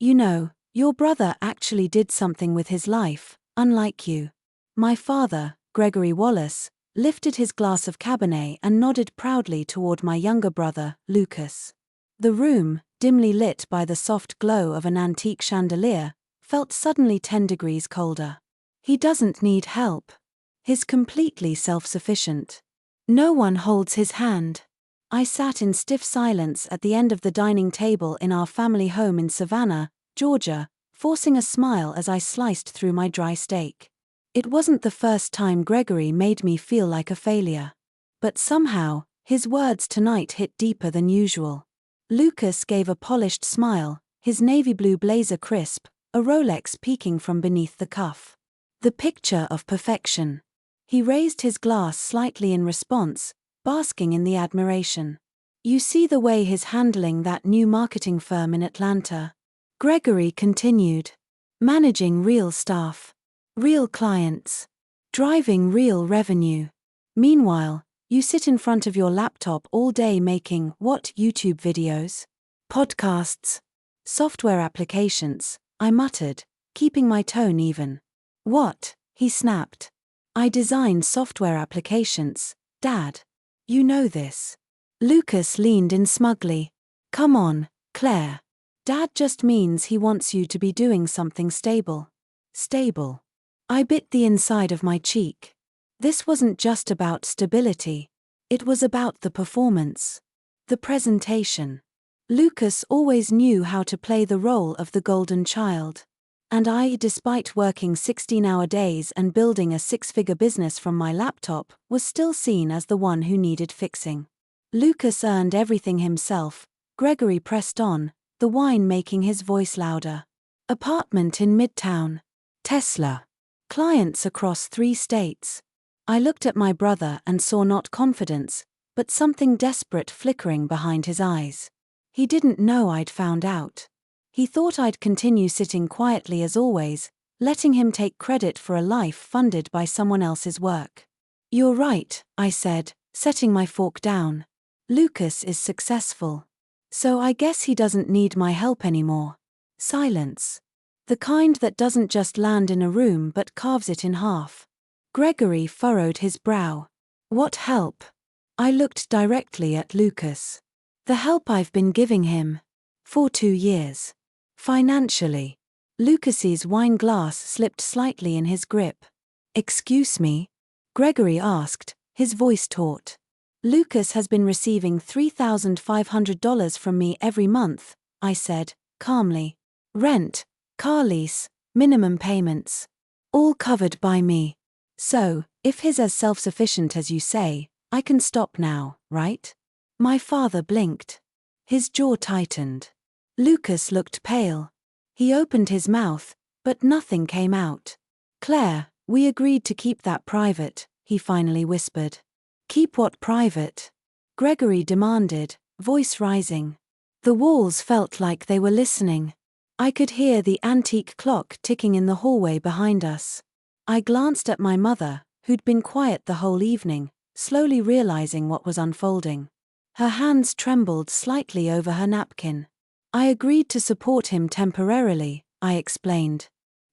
You know, your brother actually did something with his life, unlike you. My father, Gregory Wallace, lifted his glass of Cabernet and nodded proudly toward my younger brother, Lucas. The room, dimly lit by the soft glow of an antique chandelier, felt suddenly 10 degrees colder. He doesn't need help. He's completely self-sufficient. No one holds his hand. I sat in stiff silence at the end of the dining table in our family home in Savannah, Georgia, forcing a smile as I sliced through my dry steak. It wasn't the first time Gregory made me feel like a failure. But somehow, his words tonight hit deeper than usual. Lucas gave a polished smile, his navy blue blazer crisp, a Rolex peeking from beneath the cuff. The picture of perfection. He raised his glass slightly in response, basking in the admiration. You see the way he's handling that new marketing firm in Atlanta. Gregory continued. Managing real staff. Real clients. Driving real revenue. Meanwhile, you sit in front of your laptop all day making what YouTube videos? Podcasts. Software applications, I muttered, keeping my tone even. What? He snapped. I design software applications, Dad. You know this. Lucas leaned in smugly. Come on, Claire. Dad just means he wants you to be doing something stable. Stable. I bit the inside of my cheek. This wasn't just about stability. It was about the performance. The presentation. Lucas always knew how to play the role of the golden child. And I, despite working 16-hour days and building a 6-figure business from my laptop, was still seen as the one who needed fixing. Lucas earned everything himself. Gregory pressed on, the wine making his voice louder. Apartment in Midtown. Tesla. Clients across 3 states. I looked at my brother and saw not confidence, but something desperate flickering behind his eyes. He didn't know I'd found out. He thought I'd continue sitting quietly as always, letting him take credit for a life funded by someone else's work. You're right, I said, setting my fork down. Lucas is successful. So I guess he doesn't need my help anymore. Silence. The kind that doesn't just land in a room but carves it in half. Gregory furrowed his brow. What help? I looked directly at Lucas. The help I've been giving him. For 2 years. Financially. Lucas's wine glass slipped slightly in his grip. Excuse me? Gregory asked, his voice taut. Lucas has been receiving $3,500 from me every month, I said, calmly. Rent, car lease, minimum payments. All covered by me. So, if he's as self-sufficient as you say, I can stop now, right? My father blinked. His jaw tightened. Lucas looked pale. He opened his mouth, but nothing came out. Claire, we agreed to keep that private, he finally whispered. Keep what private? Gregory demanded, voice rising. The walls felt like they were listening. I could hear the antique clock ticking in the hallway behind us. I glanced at my mother, who'd been quiet the whole evening, slowly realizing what was unfolding. Her hands trembled slightly over her napkin. I agreed to support him temporarily, I explained.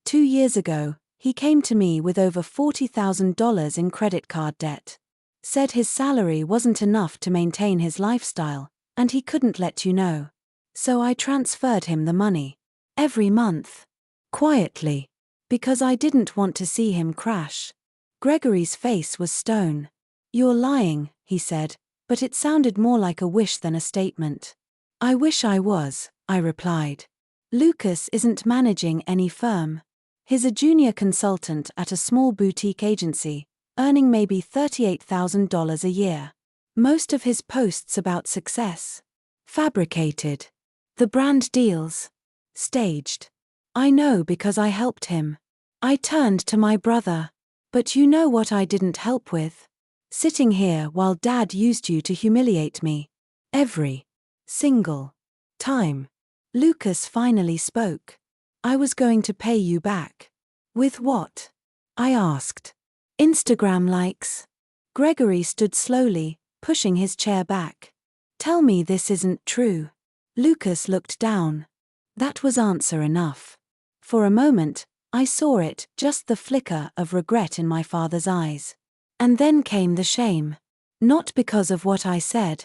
2 years ago, he came to me with over $40,000 in credit card debt. Said his salary wasn't enough to maintain his lifestyle, and he couldn't let you know. So I transferred him the money. Every month. Quietly. Because I didn't want to see him crash. Gregory's face was stone. You're lying, he said, but it sounded more like a wish than a statement. I wish I was, I replied. Lucas isn't managing any firm. He's a junior consultant at a small boutique agency, earning maybe $38,000 a year. Most of his posts about success. Fabricated. The brand deals. Staged. I know because I helped him. I turned to my brother. But you know what I didn't help with? Sitting here while Dad used you to humiliate me. Every single time. Lucas finally spoke. I was going to pay you back. With what? I asked. Instagram likes. Gregory stood slowly, pushing his chair back. Tell me this isn't true. Lucas looked down. That was answer enough. For a moment, I saw it, just the flicker of regret in my father's eyes. And then came the shame. Not because of what I said,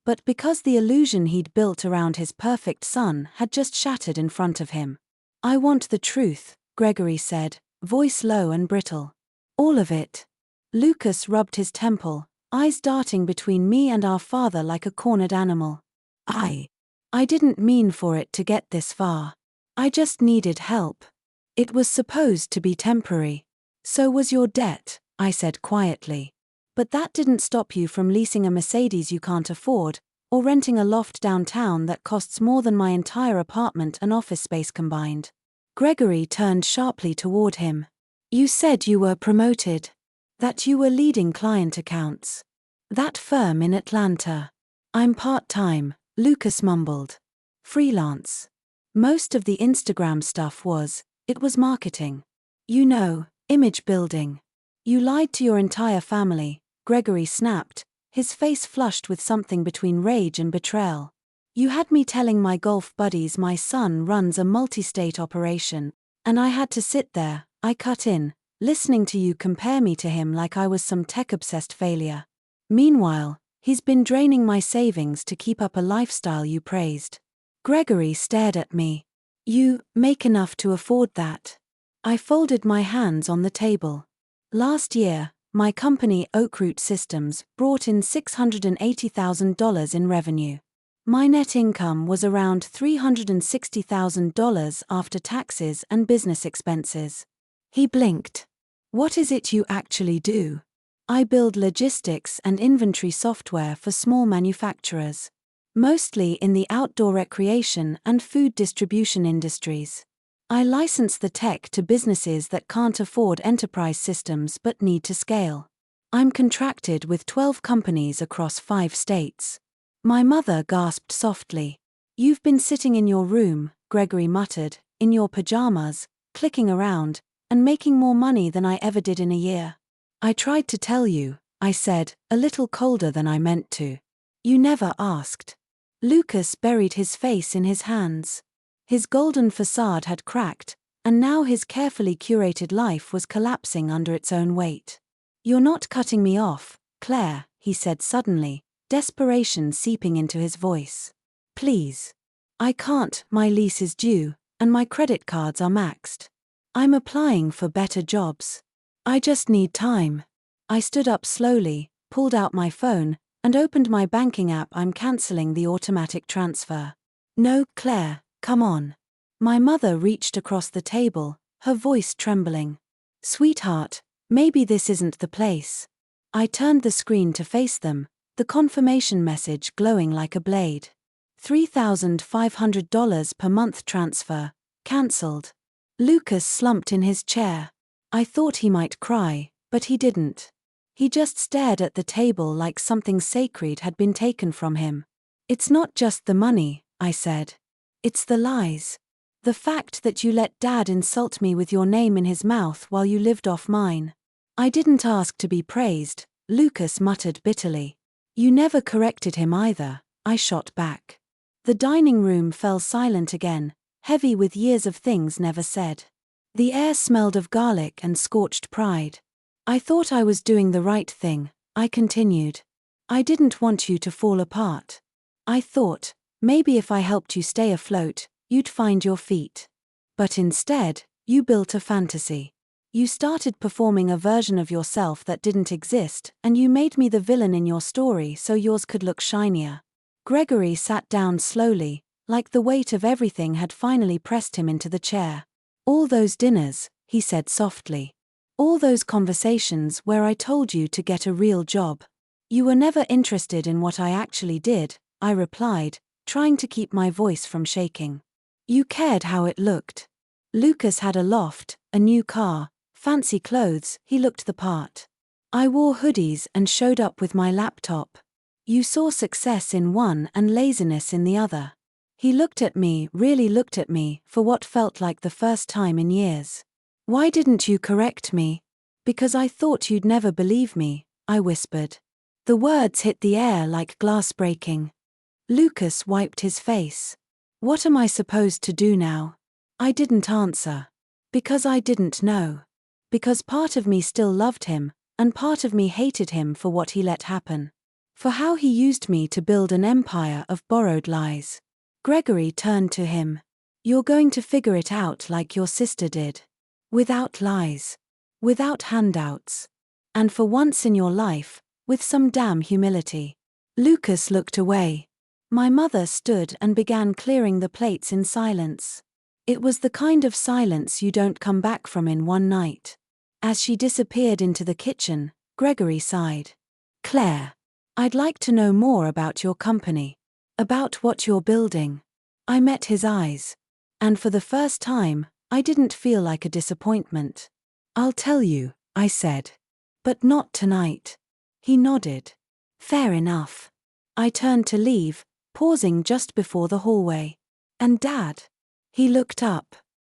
but because the illusion he'd built around his perfect son had just shattered in front of him. I want the truth, Gregory said, voice low and brittle. All of it. Lucas rubbed his temple, eyes darting between me and our father like a cornered animal. I didn't mean for it to get this far. I just needed help. It was supposed to be temporary. So was your debt, I said quietly. But that didn't stop you from leasing a Mercedes you can't afford, or renting a loft downtown that costs more than my entire apartment and office space combined. Gregory turned sharply toward him. You said you were promoted. That you were leading client accounts. That firm in Atlanta. I'm part-time, Lucas mumbled. Freelance. Most of the Instagram stuff it was marketing. You know, image building. You lied to your entire family, Gregory snapped, his face flushed with something between rage and betrayal. You had me telling my golf buddies my son runs a multi-state operation, and I had to sit there, I cut in, listening to you compare me to him like I was some tech-obsessed failure. Meanwhile, he's been draining my savings to keep up a lifestyle you praised. Gregory stared at me. You make enough to afford that. I folded my hands on the table. Last year, my company Oakroot Systems brought in $680,000 in revenue. My net income was around $360,000 after taxes and business expenses. He blinked. What is it you actually do? I build logistics and inventory software for small manufacturers. Mostly in the outdoor recreation and food distribution industries. I license the tech to businesses that can't afford enterprise systems but need to scale. I'm contracted with 12 companies across 5 states. My mother gasped softly. You've been sitting in your room, Gregory muttered, in your pajamas, clicking around, and making more money than I ever did in a year. I tried to tell you, I said, a little colder than I meant to. You never asked. Lucas buried his face in his hands. His golden facade had cracked, and now his carefully curated life was collapsing under its own weight. You're not cutting me off, Claire, he said suddenly, desperation seeping into his voice. Please. I can't, my lease is due, and my credit cards are maxed. I'm applying for better jobs. I just need time. I stood up slowly, pulled out my phone, and opened my banking app. I'm canceling the automatic transfer. No, Claire, come on. My mother reached across the table, her voice trembling. Sweetheart, maybe this isn't the place. I turned the screen to face them, the confirmation message glowing like a blade. $3,500 per month transfer, cancelled. Lucas slumped in his chair. I thought he might cry, but he didn't. He just stared at the table like something sacred had been taken from him. It's not just the money, I said. It's the lies. The fact that you let Dad insult me with your name in his mouth while you lived off mine. I didn't ask to be praised, Lucas muttered bitterly. You never corrected him either, I shot back. The dining room fell silent again, heavy with years of things never said. The air smelled of garlic and scorched pride. I thought I was doing the right thing, I continued. I didn't want you to fall apart. I thought, maybe if I helped you stay afloat, you'd find your feet. But instead, you built a fantasy. You started performing a version of yourself that didn't exist, and you made me the villain in your story so yours could look shinier. Gregory sat down slowly, like the weight of everything had finally pressed him into the chair. All those dinners, he said softly. All those conversations where I told you to get a real job. You were never interested in what I actually did, I replied, trying to keep my voice from shaking. You cared how it looked. Lucas had a loft, a new car, fancy clothes, he looked the part. I wore hoodies and showed up with my laptop. You saw success in one and laziness in the other. He looked at me, really looked at me, for what felt like the first time in years. Why didn't you correct me? Because I thought you'd never believe me, I whispered. The words hit the air like glass breaking. Lucas wiped his face. What am I supposed to do now? I didn't answer. Because I didn't know. Because part of me still loved him, and part of me hated him for what he let happen. For how he used me to build an empire of borrowed lies. Gregory turned to him. You're going to figure it out like your sister did. Without lies. Without handouts. And for once in your life, with some damn humility. Lucas looked away. My mother stood and began clearing the plates in silence. It was the kind of silence you don't come back from in one night. As she disappeared into the kitchen, Gregory sighed. Claire, I'd like to know more about your company. About what you're building. I met his eyes. And for the first time, I didn't feel like a disappointment. I'll tell you, I said. But not tonight. He nodded. Fair enough. I turned to leave, pausing just before the hallway. And Dad? He looked up.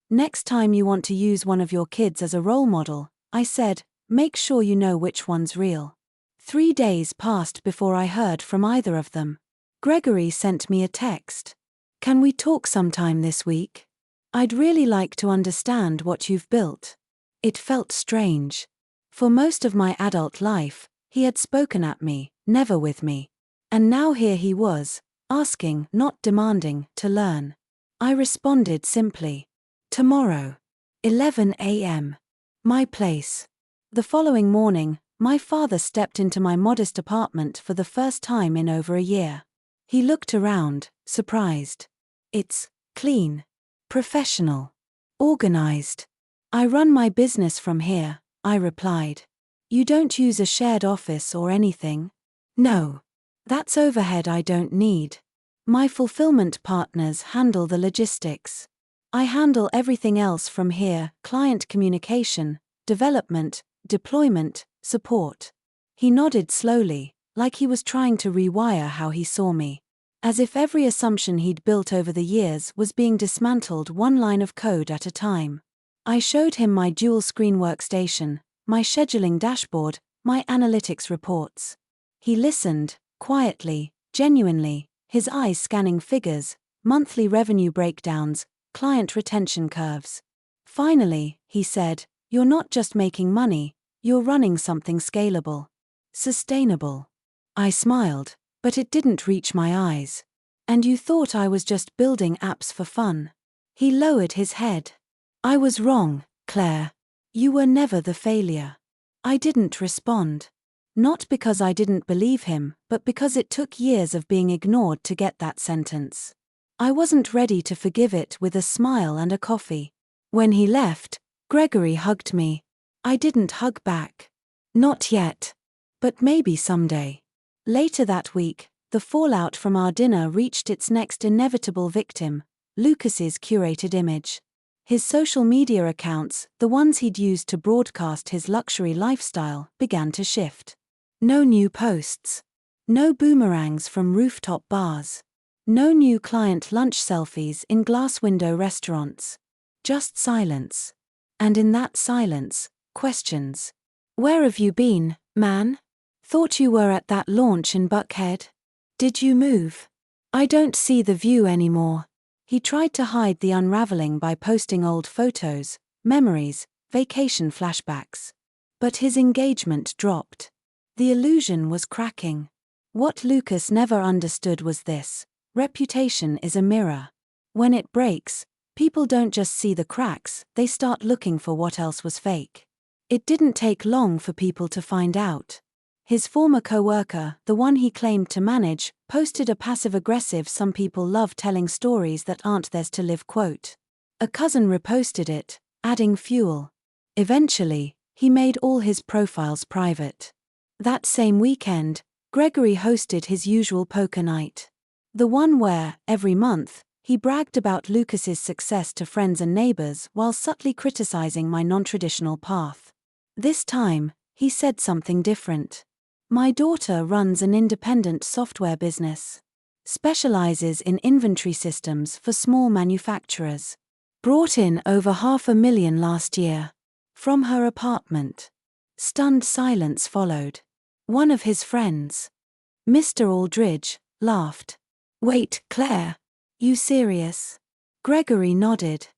Next time you want to use one of your kids as a role model, I said, make sure you know which one's real. 3 days passed before I heard from either of them. Gregory sent me a text. Can we talk sometime this week? I'd really like to understand what you've built. It felt strange. For most of my adult life, he had spoken at me, never with me. And now here he was, asking, not demanding, to learn. I responded simply. Tomorrow. 11 a.m. My place. The following morning, my father stepped into my modest apartment for the first time in over a year. He looked around, surprised. It's clean. Professional. Organized. I run my business from here, I replied. You don't use a shared office or anything? No. That's overhead I don't need. My fulfillment partners handle the logistics. I handle everything else from here: client communication, development, deployment, support. He nodded slowly, like he was trying to rewire how he saw me. As if every assumption he'd built over the years was being dismantled one line of code at a time. I showed him my dual-screen workstation, my scheduling dashboard, my analytics reports. He listened, quietly, genuinely, his eyes scanning figures, monthly revenue breakdowns, client retention curves. Finally, he said, you're not just making money, you're running something scalable. Sustainable. I smiled, but it didn't reach my eyes. And you thought I was just building apps for fun? He lowered his head. I was wrong, Claire. You were never the failure. I didn't respond. Not because I didn't believe him, but because it took years of being ignored to get that sentence. I wasn't ready to forgive it with a smile and a coffee. When he left, Gregory hugged me. I didn't hug back. Not yet. But maybe someday. Later that week, the fallout from our dinner reached its next inevitable victim, Lucas's curated image. His social media accounts, the ones he'd used to broadcast his luxury lifestyle, began to shift. No new posts. No boomerangs from rooftop bars. No new client lunch selfies in glass window restaurants. Just silence. And in that silence, questions. Where have you been, man? Thought you were at that launch in Buckhead. Did you move? I don't see the view anymore. He tried to hide the unraveling by posting old photos, memories, vacation flashbacks. But his engagement dropped. The illusion was cracking. What Lucas never understood was this: reputation is a mirror. When it breaks, people don't just see the cracks, they start looking for what else was fake. It didn't take long for people to find out. His former co-worker, the one he claimed to manage, posted a passive-aggressive "some people love telling stories that aren't theirs to live" quote. A cousin reposted it, adding fuel. Eventually, he made all his profiles private. That same weekend, Gregory hosted his usual poker night. The one where, every month, he bragged about Lucas's success to friends and neighbors while subtly criticizing my non-traditional path. This time, he said something different. My daughter runs an independent software business. Specializes in inventory systems for small manufacturers. Brought in over $500,000 last year. From her apartment. Stunned silence followed. One of his friends, Mr. Aldridge, laughed. Wait, Claire. You serious? Gregory nodded.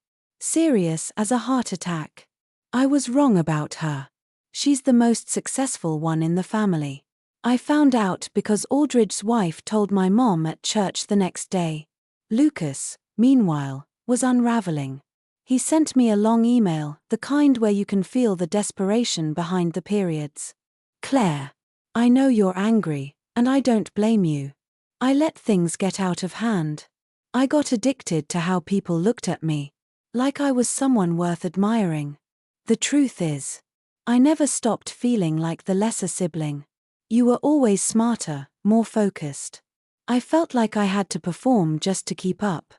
Serious as a heart attack. I was wrong about her. She's the most successful one in the family. I found out because Aldridge's wife told my mom at church the next day. Lucas, meanwhile, was unraveling. He sent me a long email, the kind where you can feel the desperation behind the periods. Claire, I know you're angry, and I don't blame you. I let things get out of hand. I got addicted to how people looked at me. Like I was someone worth admiring. The truth is, I never stopped feeling like the lesser sibling. You were always smarter, more focused. I felt like I had to perform just to keep up.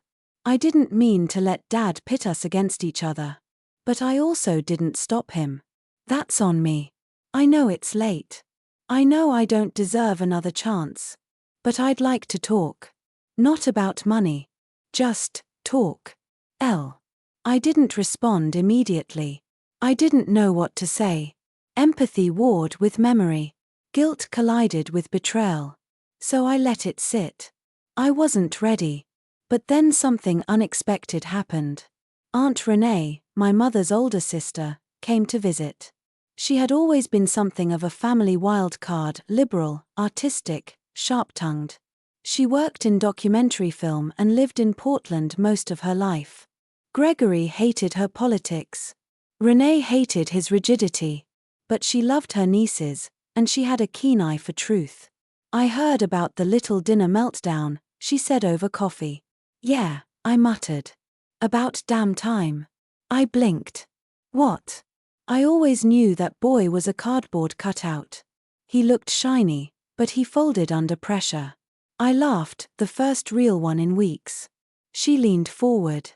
I didn't mean to let Dad pit us against each other. But I also didn't stop him. That's on me. I know it's late. I know I don't deserve another chance. But I'd like to talk. Not about money. Just talk. I didn't respond immediately. I didn't know what to say. Empathy warred with memory. Guilt collided with betrayal. So I let it sit. I wasn't ready. But then something unexpected happened. Aunt Renee, my mother's older sister, came to visit. She had always been something of a family wildcard, liberal, artistic, sharp-tongued. She worked in documentary film and lived in Portland most of her life. Gregory hated her politics. Renee hated his rigidity. But she loved her nieces, and she had a keen eye for truth. I heard about the little dinner meltdown, she said over coffee. Yeah, I muttered. About damn time. I blinked. What? I always knew that boy was a cardboard cutout. He looked shiny, but he folded under pressure. I laughed, the first real one in weeks. She leaned forward.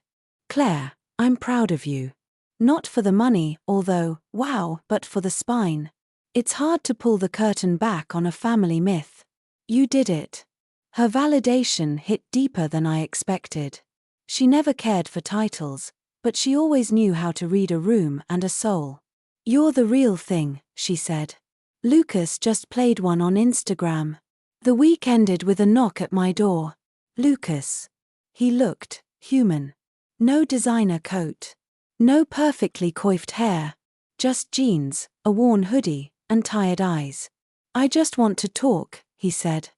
Claire, I'm proud of you. Not for the money, although, wow, but for the spine. It's hard to pull the curtain back on a family myth. You did it. Her validation hit deeper than I expected. She never cared for titles, but she always knew how to read a room and a soul. You're the real thing, she said. Lucas just played one on Instagram. The week ended with a knock at my door. Lucas. He looked human. No designer coat. No perfectly coiffed hair. Just jeans, a worn hoodie, and tired eyes. I just want to talk, he said.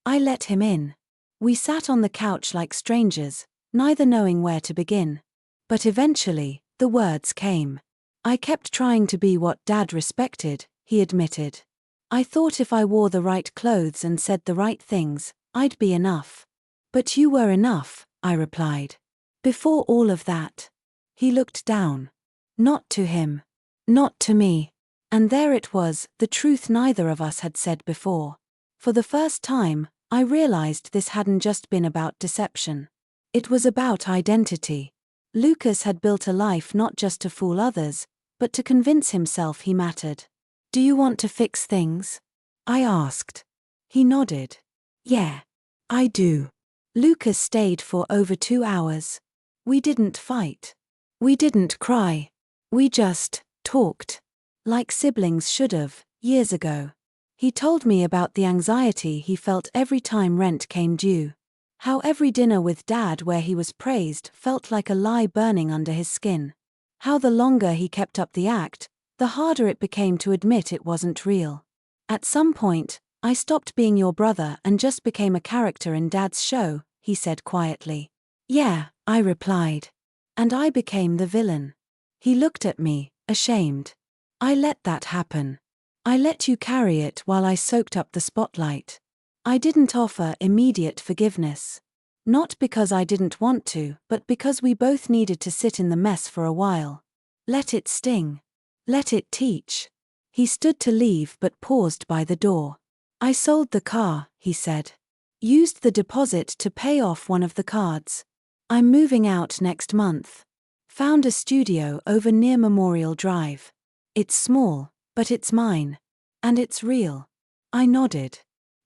I let him in. We sat on the couch like strangers, neither knowing where to begin. But eventually, the words came. I kept trying to be what Dad respected, he admitted. I thought if I wore the right clothes and said the right things, I'd be enough. But you were enough, I replied. Before all of that. He looked down. Not to him. Not to me. And there it was, the truth neither of us had said before. For the first time, I realized this hadn't just been about deception. It was about identity. Lucas had built a life not just to fool others, but to convince himself he mattered. Do you want to fix things? I asked. He nodded. Yeah. I do. Lucas stayed for over 2 hours. We didn't fight. We didn't cry. We just talked. Like siblings should have, years ago. He told me about the anxiety he felt every time rent came due. How every dinner with Dad where he was praised felt like a lie burning under his skin. How the longer he kept up the act, the harder it became to admit it wasn't real. At some point, I stopped being your brother and just became a character in Dad's show, he said quietly. Yeah, I replied. And I became the villain. He looked at me, ashamed. I let that happen. I let you carry it while I soaked up the spotlight. I didn't offer immediate forgiveness. Not because I didn't want to, but because we both needed to sit in the mess for a while. Let it sting. Let it teach. He stood to leave but paused by the door. I sold the car, he said. Used the deposit to pay off one of the cards. I'm moving out next month. Found a studio over near Memorial Drive. It's small, but it's mine. And it's real. I nodded.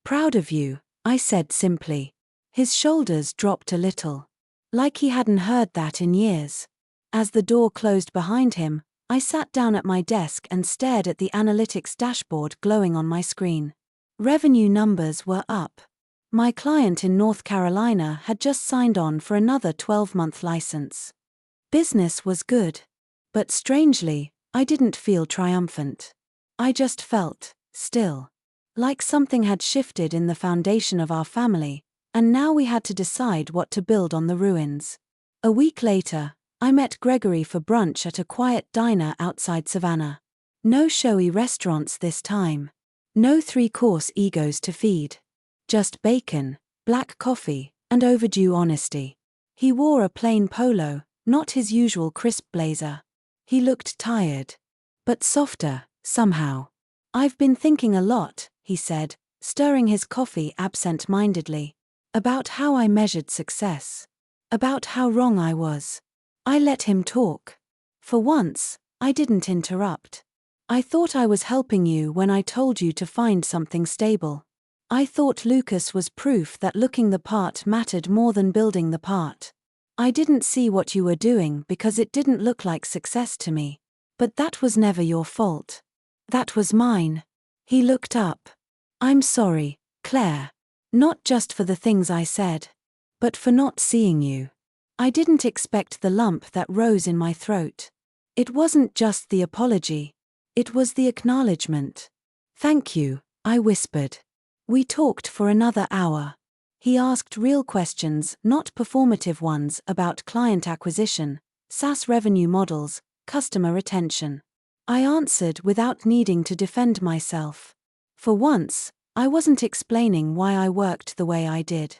Proud of you, I said simply. His shoulders dropped a little. Like he hadn't heard that in years. As the door closed behind him, I sat down at my desk and stared at the analytics dashboard glowing on my screen. Revenue numbers were up. My client in North Carolina had just signed on for another 12-month license. Business was good. But strangely, I didn't feel triumphant. I just felt still. Like something had shifted in the foundation of our family, and now we had to decide what to build on the ruins. A week later, I met Gregory for brunch at a quiet diner outside Savannah. No showy restaurants this time. No 3-course egos to feed. Just bacon, black coffee, and overdue honesty. He wore a plain polo, not his usual crisp blazer. He looked tired. But softer, somehow. "I've been thinking a lot," he said, stirring his coffee absent-mindedly. "About how I measured success. About how wrong I was." I let him talk. For once, I didn't interrupt. "I thought I was helping you when I told you to find something stable. I thought Lucas was proof that looking the part mattered more than building the part. I didn't see what you were doing because it didn't look like success to me. But that was never your fault. That was mine." He looked up. "I'm sorry, Claire. Not just for the things I said. But for not seeing you. I didn't expect the lump that rose in my throat. It wasn't just the apology. It was the acknowledgement." "Thank you," I whispered. We talked for another hour. He asked real questions, not performative ones, about client acquisition, SaaS revenue models, customer retention. I answered without needing to defend myself. For once, I wasn't explaining why I worked the way I did.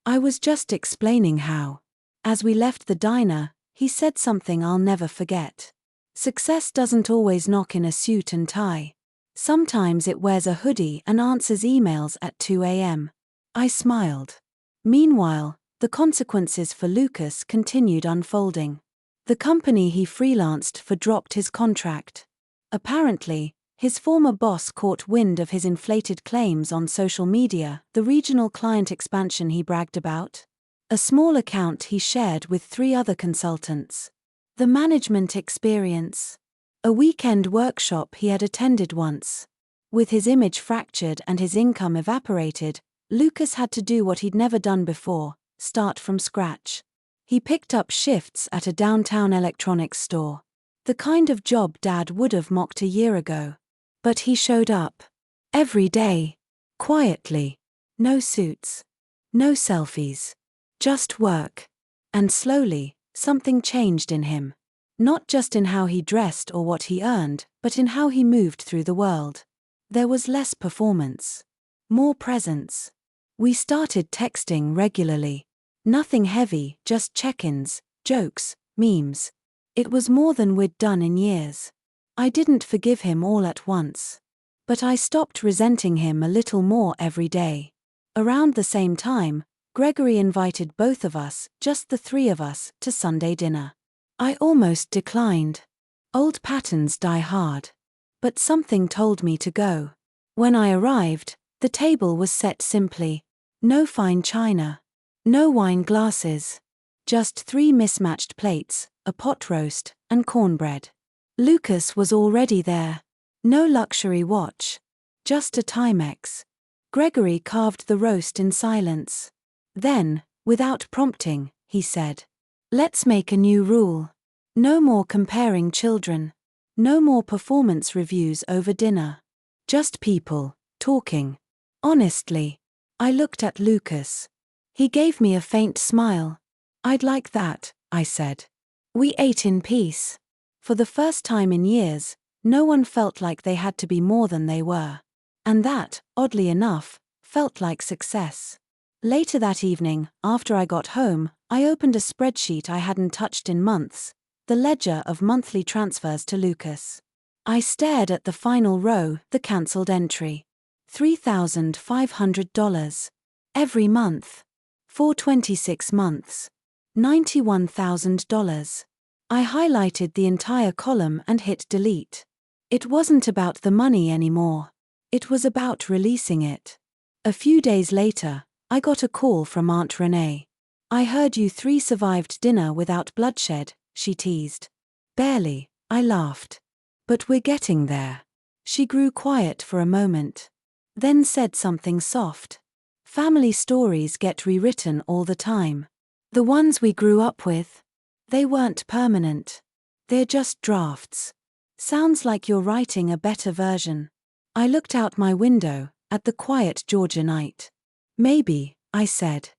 I was just explaining how. As we left the diner, he said something I'll never forget. "Success doesn't always knock in a suit and tie. Sometimes it wears a hoodie and answers emails at 2 a.m. I smiled. Meanwhile, the consequences for Lucas continued unfolding. The company he freelanced for dropped his contract. Apparently, his former boss caught wind of his inflated claims on social media, the regional client expansion he bragged about. A small account he shared with 3 other consultants. The management experience. A weekend workshop he had attended once. With his image fractured and his income evaporated, Lucas had to do what he'd never done before, start from scratch. He picked up shifts at a downtown electronics store. The kind of job Dad would have mocked a year ago. But he showed up. Every day. Quietly. No suits. No selfies. Just work. And slowly, something changed in him. Not just in how he dressed or what he earned, but in how he moved through the world. There was less performance. More presence. We started texting regularly. Nothing heavy, just check-ins, jokes, memes. It was more than we'd done in years. I didn't forgive him all at once. But I stopped resenting him a little more every day. Around the same time, Gregory invited both of us, just the 3 of us, to Sunday dinner. I almost declined. Old patterns die hard. But something told me to go. When I arrived, the table was set simply. No fine china. No wine glasses. Just 3 mismatched plates, a pot roast, and cornbread. Lucas was already there. No luxury watch. Just a Timex. Gregory carved the roast in silence. Then, without prompting, he said, "Let's make a new rule. No more comparing children. No more performance reviews over dinner. Just people, talking. Honestly." I looked at Lucas. He gave me a faint smile. "I'd like that," I said. We ate in peace. For the first time in years, no one felt like they had to be more than they were. And that, oddly enough, felt like success. Later that evening, after I got home, I opened a spreadsheet I hadn't touched in months, the ledger of monthly transfers to Lucas. I stared at the final row, the cancelled entry. $3,500. Every month. For 26 months. $91,000. I highlighted the entire column and hit delete. It wasn't about the money anymore. It was about releasing it. A few days later, I got a call from Aunt Renee. "I heard you 3 survived dinner without bloodshed," she teased. "Barely," I laughed. "But we're getting there." She grew quiet for a moment. Then said something soft. Family stories get rewritten all the time. The ones we grew up with, they weren't permanent. They're just drafts. Sounds like you're writing a better version. I looked out my window, at the quiet Georgia night. Maybe, I said.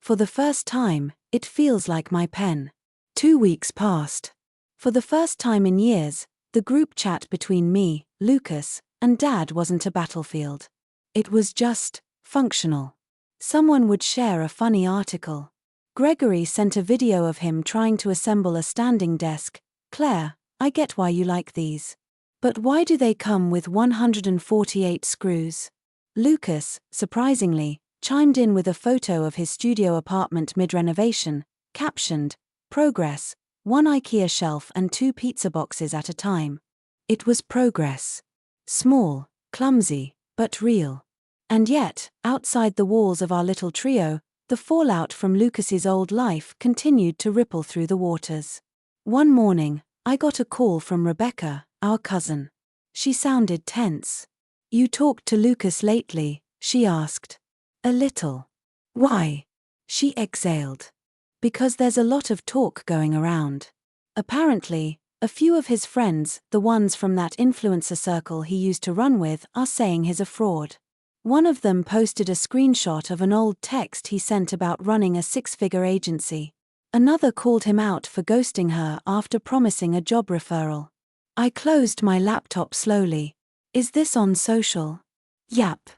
For the first time, it feels like my pen. 2 weeks passed. For the first time in years, the group chat between me, Lucas, and Dad wasn't a battlefield. It was just functional. Someone would share a funny article. Gregory sent a video of him trying to assemble a standing desk. Claire, I get why you like these. But why do they come with 148 screws? Lucas, surprisingly, chimed in with a photo of his studio apartment mid-renovation, captioned, "Progress, 1 IKEA shelf and 2 pizza boxes at a time." It was progress. Small, clumsy, but real. And yet, outside the walls of our little trio, the fallout from Lucas's old life continued to ripple through the waters. One morning, I got a call from Rebecca, our cousin. She sounded tense. "You talked to Lucas lately?" she asked. "A little." "Why?" She exhaled. "Because there's a lot of talk going around. Apparently, a few of his friends, the ones from that influencer circle he used to run with, are saying he's a fraud. One of them posted a screenshot of an old text he sent about running a 6-figure agency. Another called him out for ghosting her after promising a job referral." I closed my laptop slowly. "Is this on social?" "Yep.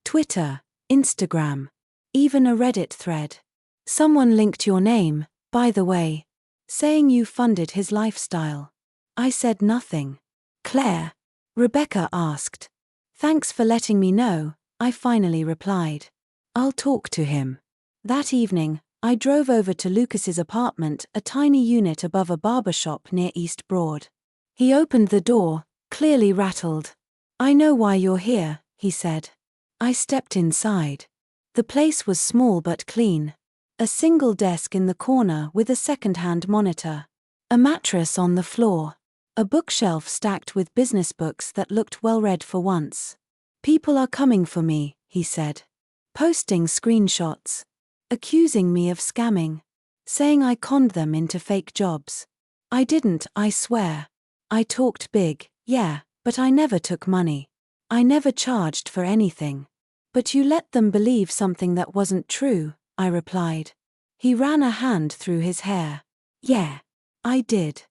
Twitter, Instagram, even a Reddit thread. Someone linked your name, by the way, saying you funded his lifestyle." I said nothing. "Claire?" Rebecca asked. "Thanks for letting me know," I finally replied. "I'll talk to him." That evening, I drove over to Lucas's apartment, a tiny unit above a barbershop near East Broad. He opened the door, clearly rattled. "I know why you're here," he said. I stepped inside. The place was small but clean. A single desk in the corner with a second-hand monitor. A mattress on the floor. A bookshelf stacked with business books that looked well read for once. "People are coming for me," he said. Posting screenshots. Accusing me of scamming. Saying I conned them into fake jobs. I didn't, I swear. I talked big, yeah, but I never took money. I never charged for anything. "But you let them believe something that wasn't true," I replied. He ran a hand through his hair. "Yeah, I did."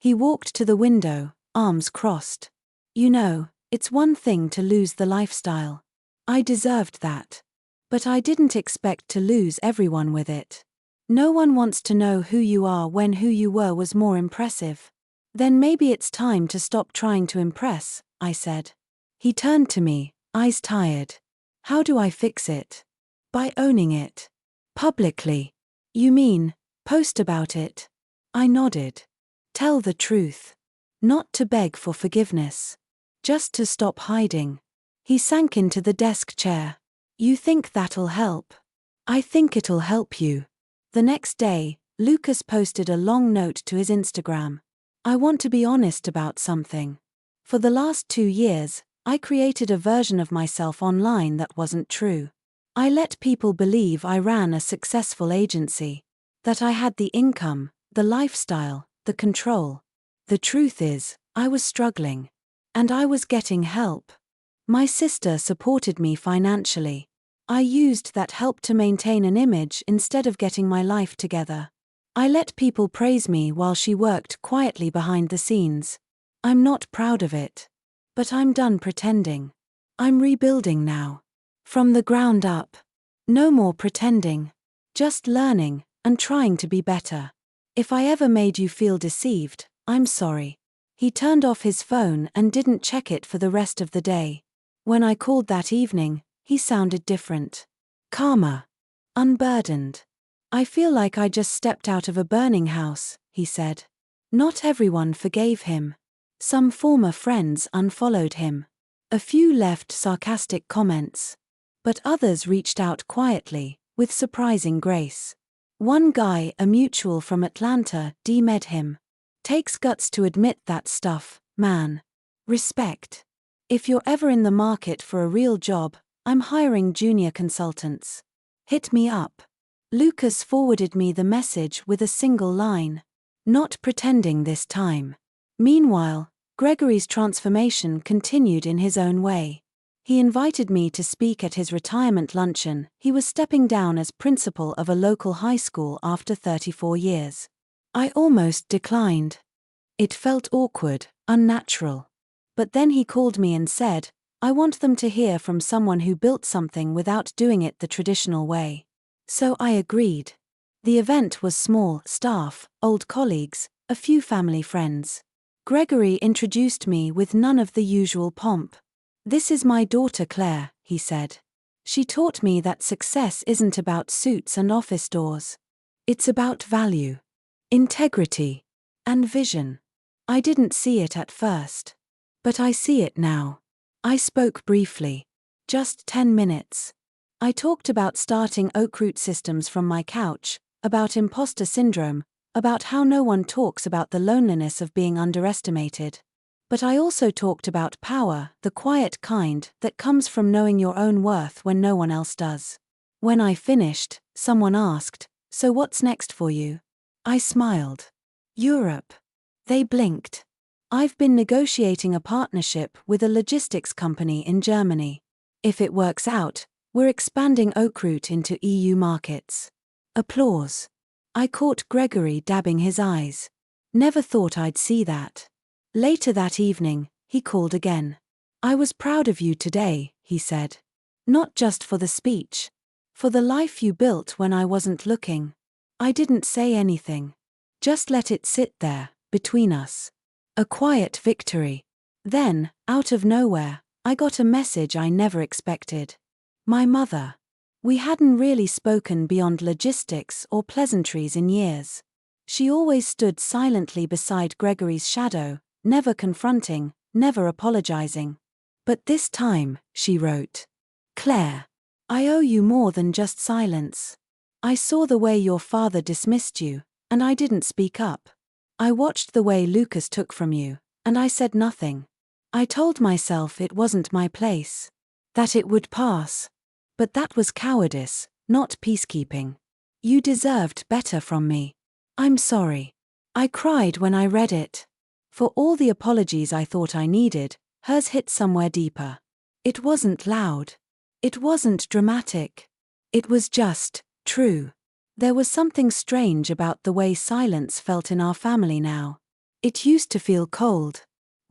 He walked to the window, arms crossed. "You know, it's one thing to lose the lifestyle. I deserved that. But I didn't expect to lose everyone with it. No one wants to know who you are when who you were was more impressive. Then maybe it's time to stop trying to impress," I said. He turned to me, eyes tired. "How do I fix it?" "By owning it. Publicly." "You mean, post about it?" I nodded. "Tell the truth. Not to beg for forgiveness. Just to stop hiding." He sank into the desk chair. "You think that'll help?" "I think it'll help you." The next day, Lucas posted a long note to his Instagram. "I want to be honest about something. For the last 2 years, I created a version of myself online that wasn't true. I let people believe I ran a successful agency. That I had the income, the lifestyle, the control. The truth is, I was struggling. And I was getting help. My sister supported me financially. I used that help to maintain an image instead of getting my life together. I let people praise me while she worked quietly behind the scenes. I'm not proud of it. But I'm done pretending. I'm rebuilding now. From the ground up. No more pretending. Just learning, and trying to be better. If I ever made you feel deceived, I'm sorry." He turned off his phone and didn't check it for the rest of the day. When I called that evening, he sounded different. Calmer. Unburdened. "I feel like I just stepped out of a burning house," he said. Not everyone forgave him. Some former friends unfollowed him. A few left sarcastic comments. But others reached out quietly, with surprising grace. One guy, a mutual from Atlanta, DM'd him. "Takes guts to admit that stuff, man. Respect. If you're ever in the market for a real job, I'm hiring junior consultants. Hit me up. Lucas forwarded me the message with a single line. Not pretending this time. Meanwhile, Gregory's transformation continued in his own way. He invited me to speak at his retirement luncheon. He was stepping down as principal of a local high school after 34 years. I almost declined. It felt awkward, unnatural. But then he called me and said, I want them to hear from someone who built something without doing it the traditional way. So I agreed. The event was small, staff, old colleagues, a few family friends. Gregory introduced me with none of the usual pomp. This is my daughter Claire, he said. She taught me that success isn't about suits and office doors. It's about value, integrity, and vision. I didn't see it at first. But I see it now. I spoke briefly. Just 10 minutes. I talked about starting Oakroot Systems from my couch, about imposter syndrome, about how no one talks about the loneliness of being underestimated. But I also talked about power, the quiet kind that comes from knowing your own worth when no one else does. When I finished, someone asked, so what's next for you? I smiled. Europe. They blinked. I've been negotiating a partnership with a logistics company in Germany. If it works out, we're expanding Oakroot into EU markets. Applause. I caught Gregory dabbing his eyes. Never thought I'd see that. Later that evening, he called again. I was proud of you today, he said. Not just for the speech. For the life you built when I wasn't looking. I didn't say anything. Just let it sit there, between us. A quiet victory. Then, out of nowhere, I got a message I never expected. My mother. We hadn't really spoken beyond logistics or pleasantries in years. She always stood silently beside Gregory's shadow, never confronting, never apologizing. But this time, she wrote. Claire. I owe you more than just silence. I saw the way your father dismissed you, and I didn't speak up. I watched the way Lucas took from you, and I said nothing. I told myself it wasn't my place. That it would pass. But that was cowardice, not peacekeeping. You deserved better from me. I'm sorry. I cried when I read it. For all the apologies I thought I needed, hers hit somewhere deeper. It wasn't loud. It wasn't dramatic. It was just true. There was something strange about the way silence felt in our family now. It used to feel cold.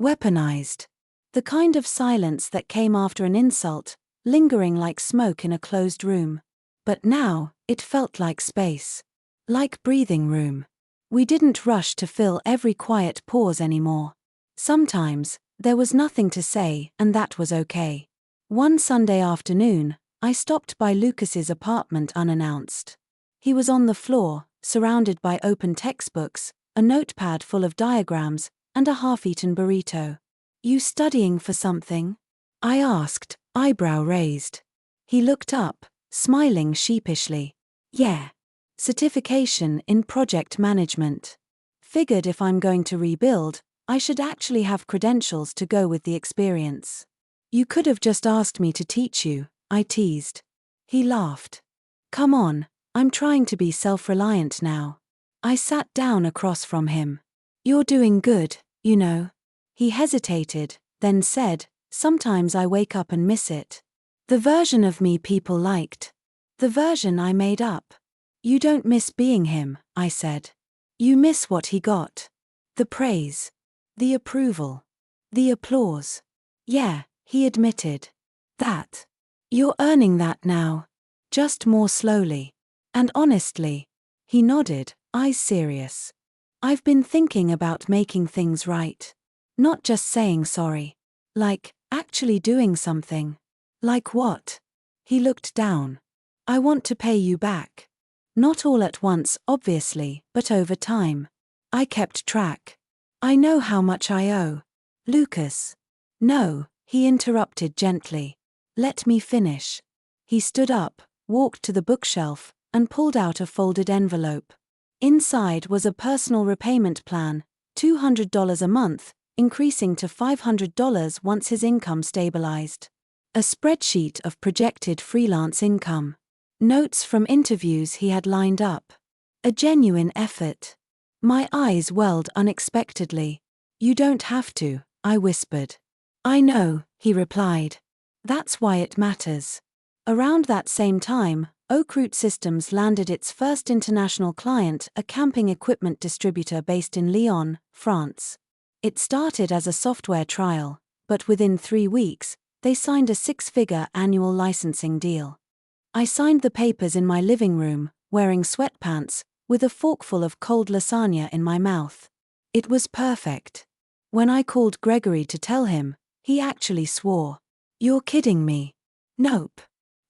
Weaponized. The kind of silence that came after an insult, lingering like smoke in a closed room. But now, it felt like space. Like breathing room. We didn't rush to fill every quiet pause anymore. Sometimes, there was nothing to say, and that was okay. One Sunday afternoon, I stopped by Lucas's apartment unannounced. He was on the floor, surrounded by open textbooks, a notepad full of diagrams, and a half-eaten burrito. You studying for something? I asked, eyebrow raised. He looked up, smiling sheepishly. Yeah. Certification in project management. Figured if I'm going to rebuild, I should actually have credentials to go with the experience. You could have just asked me to teach you, I teased. He laughed. Come on, I'm trying to be self-reliant now. I sat down across from him. You're doing good, you know. He hesitated, then said, sometimes I wake up and miss it. The version of me people liked. The version I made up. You don't miss being him, I said. You miss what he got. The praise. The approval. The applause. Yeah, he admitted. That. You're earning that now. Just more slowly. And honestly. He nodded, eyes serious. I've been thinking about making things right. Not just saying sorry. Like, actually doing something. Like what? He looked down. I want to pay you back. Not all at once, obviously, but over time. I kept track. I know how much I owe. Lucas. No, he interrupted gently. Let me finish. He stood up, walked to the bookshelf, and pulled out a folded envelope. Inside was a personal repayment plan, $200 a month, increasing to $500 once his income stabilized. A spreadsheet of projected freelance income. Notes from interviews he had lined up. A genuine effort. My eyes welled unexpectedly. "You don't have to," I whispered. "I know," he replied. "That's why it matters." Around that same time, Oakroot Systems landed its first international client, a camping equipment distributor based in Lyon, France. It started as a software trial, but within 3 weeks, they signed a 6-figure annual licensing deal. I signed the papers in my living room, wearing sweatpants, with a forkful of cold lasagna in my mouth. It was perfect. When I called Gregory to tell him, he actually swore. "You're kidding me." "Nope.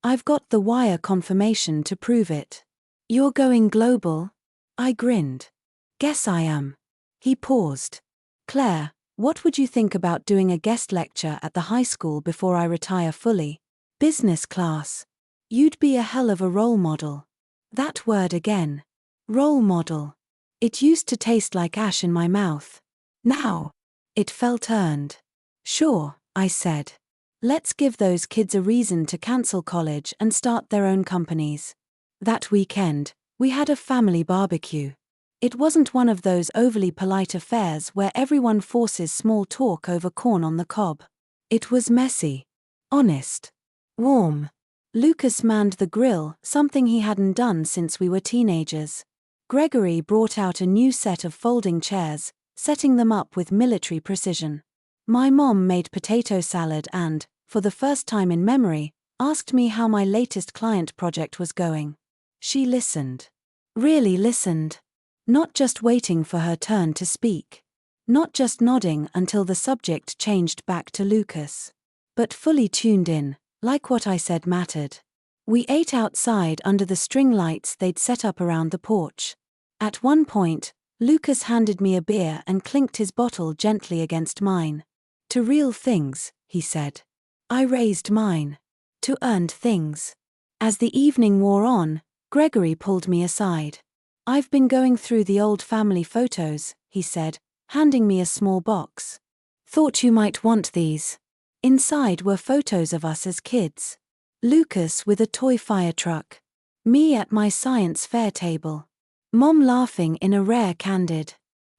I've got the wire confirmation to prove it." "You're going global?" I grinned. "Guess I am." He paused. "Claire, what would you think about doing a guest lecture at the high school before I retire fully? Business class. You'd be a hell of a role model." That word again. Role model. It used to taste like ash in my mouth. Now, it felt earned. "Sure," I said. "Let's give those kids a reason to cancel college and start their own companies." That weekend, we had a family barbecue. It wasn't one of those overly polite affairs where everyone forces small talk over corn on the cob. It was messy. Honest. Warm. Lucas manned the grill, something he hadn't done since we were teenagers. Gregory brought out a new set of folding chairs, setting them up with military precision. My mom made potato salad and, for the first time in memory, asked me how my latest client project was going. She listened. Really listened. Not just waiting for her turn to speak. Not just nodding until the subject changed back to Lucas. But fully tuned in, like what I said mattered. We ate outside under the string lights they'd set up around the porch. At one point, Lucas handed me a beer and clinked his bottle gently against mine. "To real things," he said. I raised mine. "To earned things." As the evening wore on, Gregory pulled me aside. "I've been going through the old family photos," he said, handing me a small box. "Thought you might want these." Inside were photos of us as kids. Lucas with a toy fire truck. Me at my science fair table. Mom laughing in a rare candid.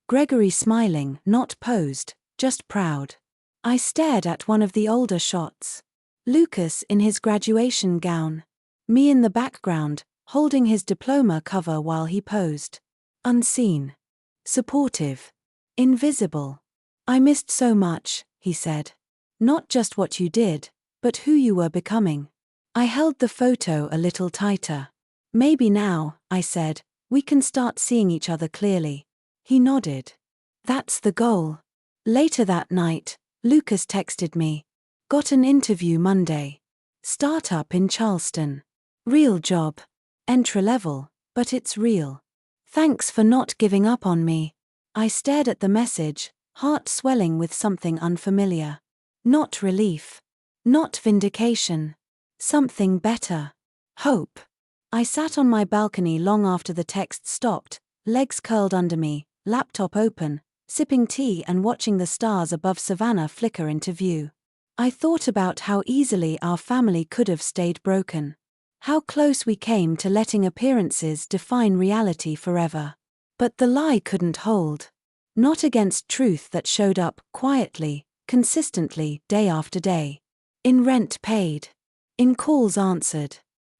Gregory smiling, not posed, just proud. I stared at one of the older shots. Lucas in his graduation gown. Me in the background, holding his diploma cover while he posed. Unseen. Supportive. Invisible. "I missed so much," he said. "Not just what you did, but who you were becoming." I held the photo a little tighter. "Maybe now," I said, "we can start seeing each other clearly." He nodded. "That's the goal." Later that night, Lucas texted me. "Got an interview Monday. Startup in Charleston. Real job. Entry-level, but it's real. Thanks for not giving up on me." I stared at the message, heart swelling with something unfamiliar. Not relief. Not vindication. Something better. Hope. I sat on my balcony long after the text stopped, legs curled under me, laptop open, sipping tea and watching the stars above Savannah flicker into view. I thought about how easily our family could have stayed broken. How close we came to letting appearances define reality forever. But the lie couldn't hold. Not against truth that showed up, quietly, consistently, day after day. In rent paid. In calls answered.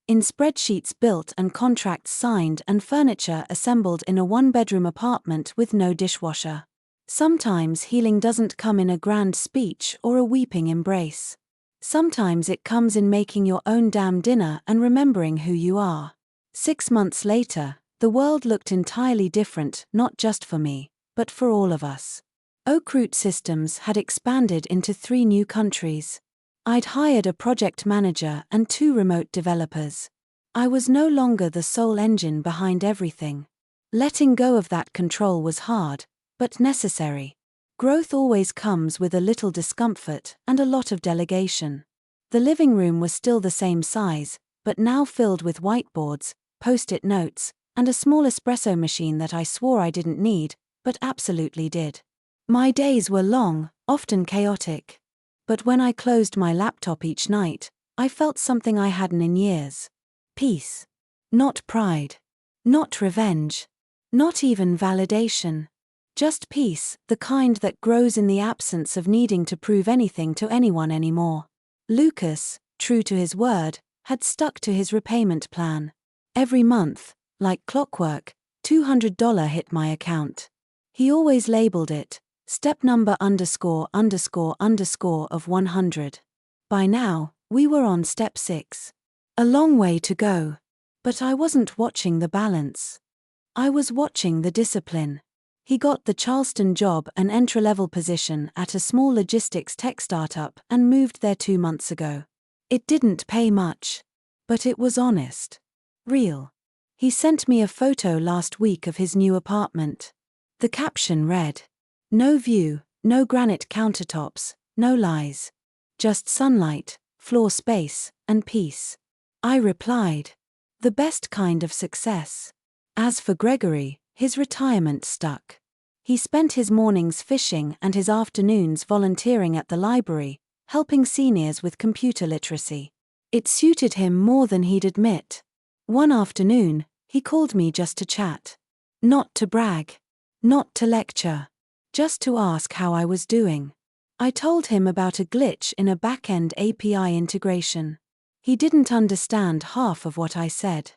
In spreadsheets built and contracts signed and furniture assembled in a one-bedroom apartment with no dishwasher. Sometimes healing doesn't come in a grand speech or a weeping embrace. Sometimes it comes in making your own damn dinner and remembering who you are. 6 months later, the world looked entirely different, not just for me, but for all of us. Oakroot Systems had expanded into 3 new countries. I'd hired a project manager and 2 remote developers. I was no longer the sole engine behind everything. Letting go of that control was hard, but necessary. Growth always comes with a little discomfort and a lot of delegation. The living room was still the same size, but now filled with whiteboards, post-it notes, and a small espresso machine that I swore I didn't need, but absolutely did. My days were long, often chaotic. But when I closed my laptop each night, I felt something I hadn't in years. Peace. Not pride. Not revenge. Not even validation. Just peace, the kind that grows in the absence of needing to prove anything to anyone anymore. Lucas, true to his word, had stuck to his repayment plan. Every month, like clockwork, $200 hit my account. He always labeled it, step number ____ of 100. By now, we were on step 6. A long way to go. But I wasn't watching the balance. I was watching the discipline. He got the Charleston job, an entry-level position at a small logistics tech startup, and moved there 2 months ago. It didn't pay much. But it was honest. Real. He sent me a photo last week of his new apartment. The caption read, "No view, no granite countertops, no lies. Just sunlight, floor space, and peace." I replied, "The best kind of success." As for Gregory, his retirement stuck. He spent his mornings fishing and his afternoons volunteering at the library, helping seniors with computer literacy. It suited him more than he'd admit. One afternoon, he called me just to chat. Not to brag. Not to lecture. Just to ask how I was doing. I told him about a glitch in a back-end API integration. He didn't understand half of what I said.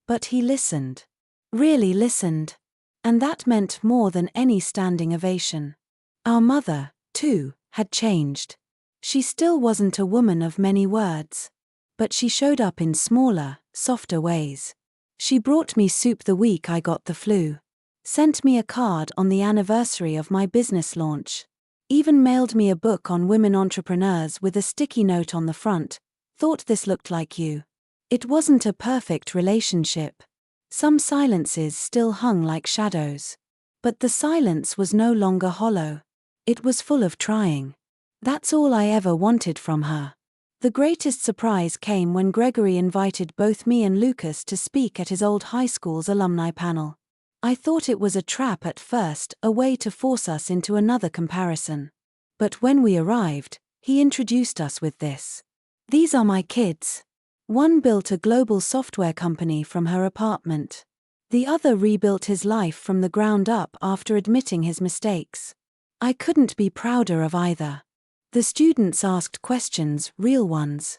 But he listened. Really listened. And that meant more than any standing ovation. Our mother, too, had changed. She still wasn't a woman of many words. But she showed up in smaller, softer ways. She brought me soup the week I got the flu. Sent me a card on the anniversary of my business launch. Even mailed me a book on women entrepreneurs with a sticky note on the front. Thought this looked like you. It wasn't a perfect relationship. Some silences still hung like shadows. But the silence was no longer hollow. It was full of trying. That's all I ever wanted from her. The greatest surprise came when Gregory invited both me and Lucas to speak at his old high school's alumni panel. I thought it was a trap at first, a way to force us into another comparison. But when we arrived, he introduced us with this. "These are my kids." One built a global software company from her apartment. The other rebuilt his life from the ground up after admitting his mistakes. I couldn't be prouder of either. The students asked questions, real ones.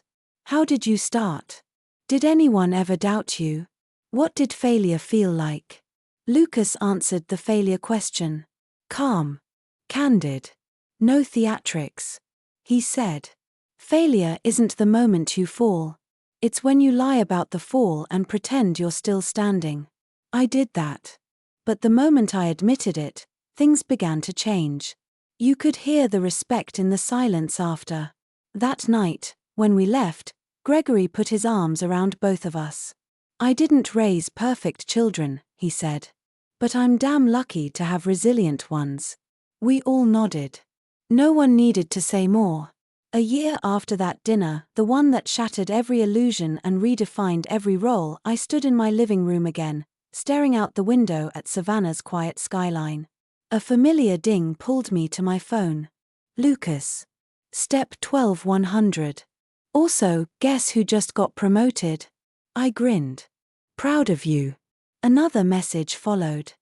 How did you start? Did anyone ever doubt you? What did failure feel like? Lucas answered the failure question. Calm. Candid. No theatrics. He said, "Failure isn't the moment you fall. It's when you lie about the fall and pretend you're still standing." I did that. But the moment I admitted it, things began to change. You could hear the respect in the silence after. That night, when we left, Gregory put his arms around both of us. "I didn't raise perfect children," he said. "But I'm damn lucky to have resilient ones." We all nodded. No one needed to say more. A year after that dinner, the one that shattered every illusion and redefined every role, I stood in my living room again, staring out the window at Savannah's quiet skyline. A familiar ding pulled me to my phone. Lucas. Step 12-100. Also, guess who just got promoted? I grinned. Proud of you. Another message followed.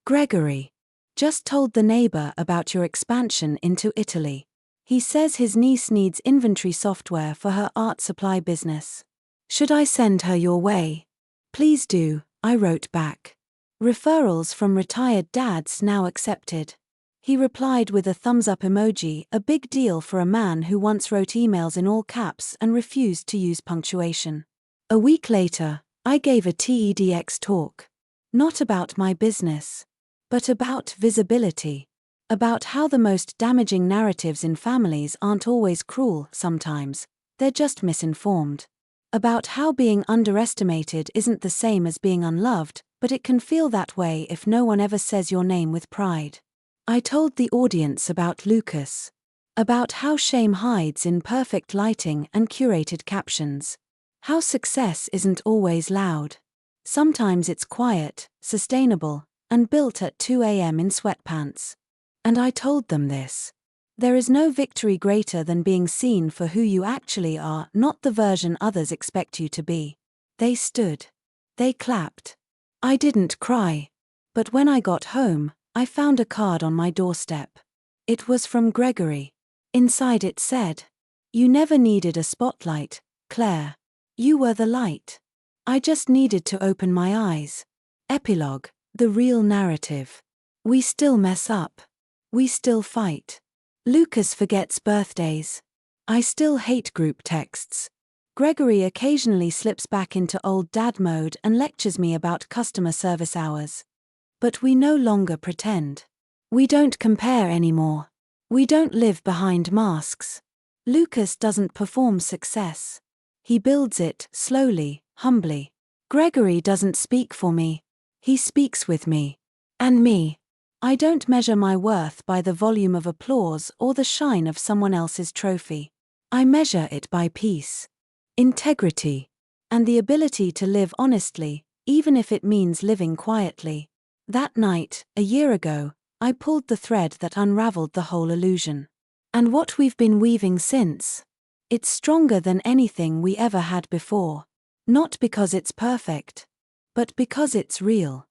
Gregory. Just told the neighbor about your expansion into Italy. He says his niece needs inventory software for her art supply business. Should I send her your way? Please do, I wrote back. Referrals from retired dads now accepted. He replied with a thumbs-up emoji, a big deal for a man who once wrote emails in all caps and refused to use punctuation. A week later, I gave a TEDx talk. Not about my business, but about visibility. About how the most damaging narratives in families aren't always cruel, sometimes, they're just misinformed. About how being underestimated isn't the same as being unloved, but it can feel that way if no one ever says your name with pride. I told the audience about Lucas. About how shame hides in perfect lighting and curated captions. How success isn't always loud. Sometimes it's quiet, sustainable, and built at 2 a.m. in sweatpants. And I told them this. There is no victory greater than being seen for who you actually are, not the version others expect you to be. They stood. They clapped. I didn't cry. But when I got home, I found a card on my doorstep. It was from Gregory. Inside it said, "You never needed a spotlight, Claire. You were the light. I just needed to open my eyes." Epilogue. The real narrative. We still mess up. We still fight. Lucas forgets birthdays. I still hate group texts. Gregory occasionally slips back into old dad mode and lectures me about customer service hours. But we no longer pretend. We don't compare anymore. We don't live behind masks. Lucas doesn't perform success. He builds it, slowly, humbly. Gregory doesn't speak for me. He speaks with me. And me. I don't measure my worth by the volume of applause or the shine of someone else's trophy. I measure it by peace, integrity, and the ability to live honestly, even if it means living quietly. That night, a year ago, I pulled the thread that unraveled the whole illusion. And what we've been weaving since? It's stronger than anything we ever had before. Not because it's perfect, but because it's real.